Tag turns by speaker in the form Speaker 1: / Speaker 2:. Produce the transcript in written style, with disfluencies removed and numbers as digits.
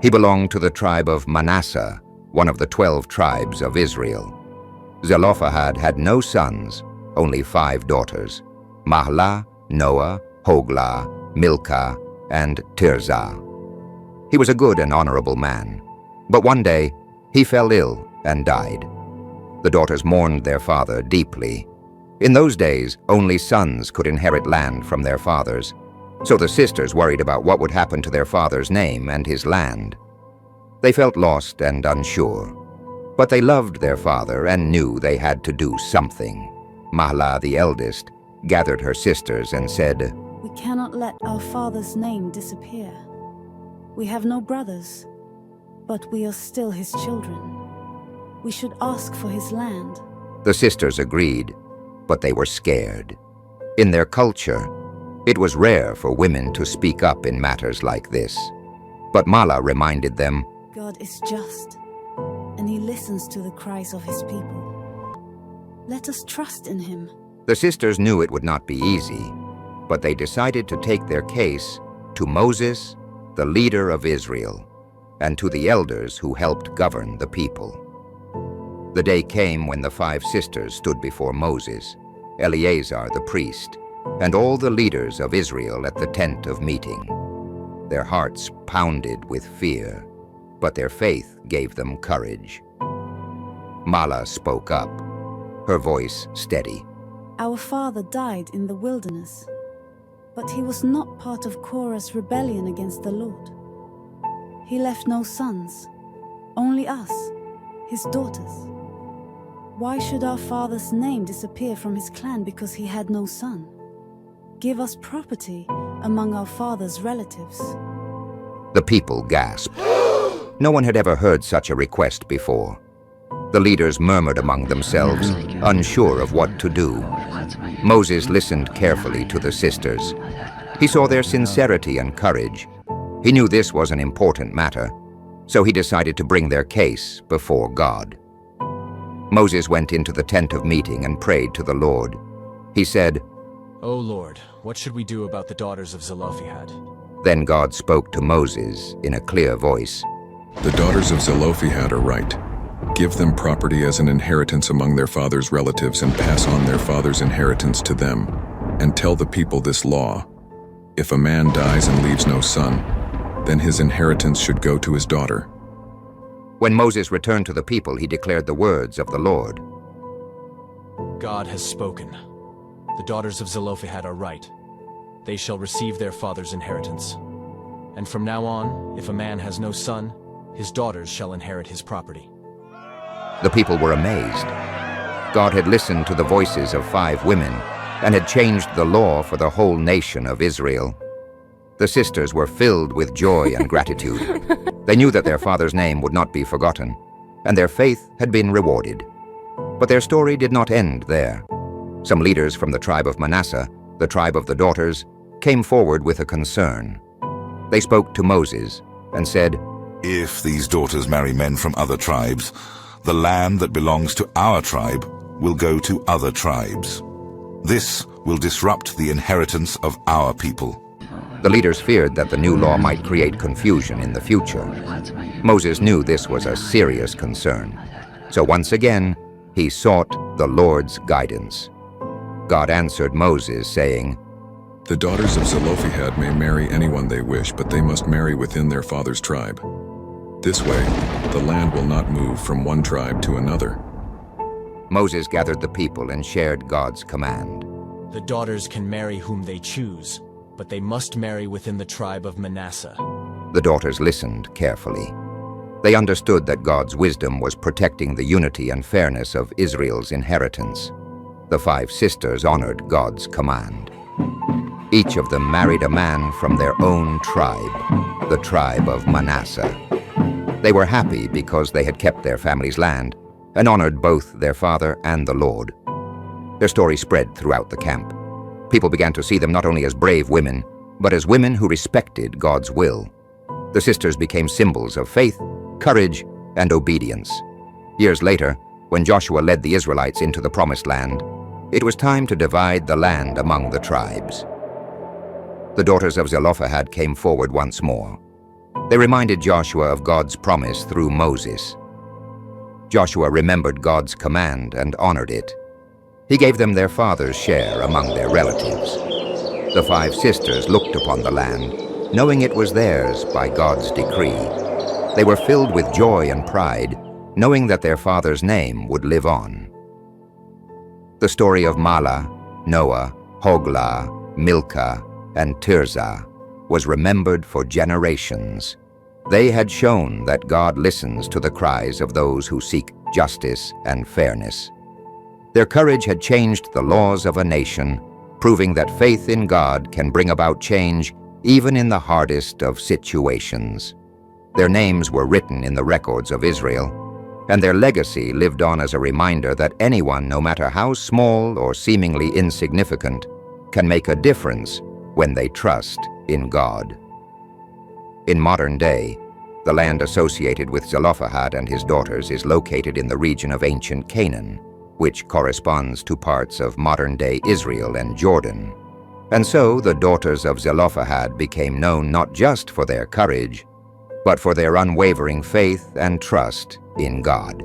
Speaker 1: He belonged to the tribe of Manasseh, one of the 12 tribes of Israel. Zelophehad had no sons, only 5 daughters: Mahlah, Noah, Hoglah, Milcah, and Tirzah. He was a good and honorable man, but one day he fell ill and died. The daughters mourned their father deeply. In those days, only sons could inherit land from their fathers, so the sisters worried about what would happen to their father's name and his land. They felt lost and unsure, but they loved their father and knew they had to do something. Mahlah, the eldest, gathered her sisters and said,
Speaker 2: "We cannot let our father's name disappear. We have no brothers, but we are still his children. We should ask for his land."
Speaker 1: The sisters agreed, but they were scared. In their culture, it was rare for women to speak up in matters like this. But Mahlah reminded them,
Speaker 2: "God is just, and he listens to the cries of his people. Let us trust in him."
Speaker 1: The sisters knew it would not be easy, but they decided to take their case to Moses, the leader of Israel, and to the elders who helped govern the people. The day came when the 5 sisters stood before Moses, Eleazar the priest, and all the leaders of Israel at the tent of meeting. Their hearts pounded with fear, but their faith gave them courage. Mahlah spoke up, her voice steady.
Speaker 2: "Our father died in the wilderness, but he was not part of Korah's rebellion against the Lord. He left no sons, only us, his daughters. Why should our father's name disappear from his clan because he had no son? Give us property among our father's relatives."
Speaker 1: The people gasped. No one had ever heard such a request before. The leaders murmured among themselves, unsure of what to do. Moses listened carefully to the sisters. He saw their sincerity and courage. He knew this was an important matter, so he decided to bring their case before God. Moses went into the tent of meeting and prayed to the Lord. He said,
Speaker 3: "O Lord, what should we do about the daughters of Zelophehad?"
Speaker 1: Then God spoke to Moses in a clear voice.
Speaker 4: "The daughters of Zelophehad are right. Give them property as an inheritance among their father's relatives and pass on their father's inheritance to them. And tell the people this law. If a man dies and leaves no son, then his inheritance should go to his daughter."
Speaker 1: When Moses returned to the people, he declared the words of the Lord.
Speaker 3: "God has spoken. The daughters of Zelophehad are right. They shall receive their father's inheritance. And from now on, if a man has no son, his daughters shall inherit his property."
Speaker 1: The people were amazed. God had listened to the voices of 5 women and had changed the law for the whole nation of Israel. The sisters were filled with joy and gratitude. They knew that their father's name would not be forgotten, and their faith had been rewarded. But their story did not end there. Some leaders from the tribe of Manasseh, the tribe of the daughters, came forward with a concern. They spoke to Moses and said,
Speaker 5: "If these daughters marry men from other tribes, the land that belongs to our tribe will go to other tribes. This will disrupt the inheritance of our people."
Speaker 1: The leaders feared that the new law might create confusion in the future. Moses knew this was a serious concern. So once again, he sought the Lord's guidance. God answered Moses, saying,
Speaker 4: "The daughters of Zelophehad may marry anyone they wish, but they must marry within their father's tribe. This way, the land will not move from one tribe to another."
Speaker 1: Moses gathered the people and shared God's command.
Speaker 3: "The daughters can marry whom they choose, but they must marry within the tribe of Manasseh."
Speaker 1: The daughters listened carefully. They understood that God's wisdom was protecting the unity and fairness of Israel's inheritance. The 5 sisters honored God's command. Each of them married a man from their own tribe, the tribe of Manasseh. They were happy because they had kept their family's land and honored both their father and the Lord. Their story spread throughout the camp. People began to see them not only as brave women, but as women who respected God's will. The sisters became symbols of faith, courage, and obedience. Years later, when Joshua led the Israelites into the Promised Land, it was time to divide the land among the tribes. The daughters of Zelophehad came forward once more. They reminded Joshua of God's promise through Moses. Joshua remembered God's command and honored it. He gave them their father's share among their relatives. The 5 sisters looked upon the land, knowing it was theirs by God's decree. They were filled with joy and pride, knowing that their father's name would live on. The story of Mahlah, Noah, Hoglah, Milcah, and Tirzah was remembered for generations. They had shown that God listens to the cries of those who seek justice and fairness. Their courage had changed the laws of a nation, proving that faith in God can bring about change even in the hardest of situations. Their names were written in the records of Israel, and their legacy lived on as a reminder that anyone, no matter how small or seemingly insignificant, can make a difference when they trust in God. In modern day, the land associated with Zelophehad and his daughters is located in the region of ancient Canaan, which corresponds to parts of modern-day Israel and Jordan. And so the daughters of Zelophehad became known not just for their courage, but for their unwavering faith and trust in God.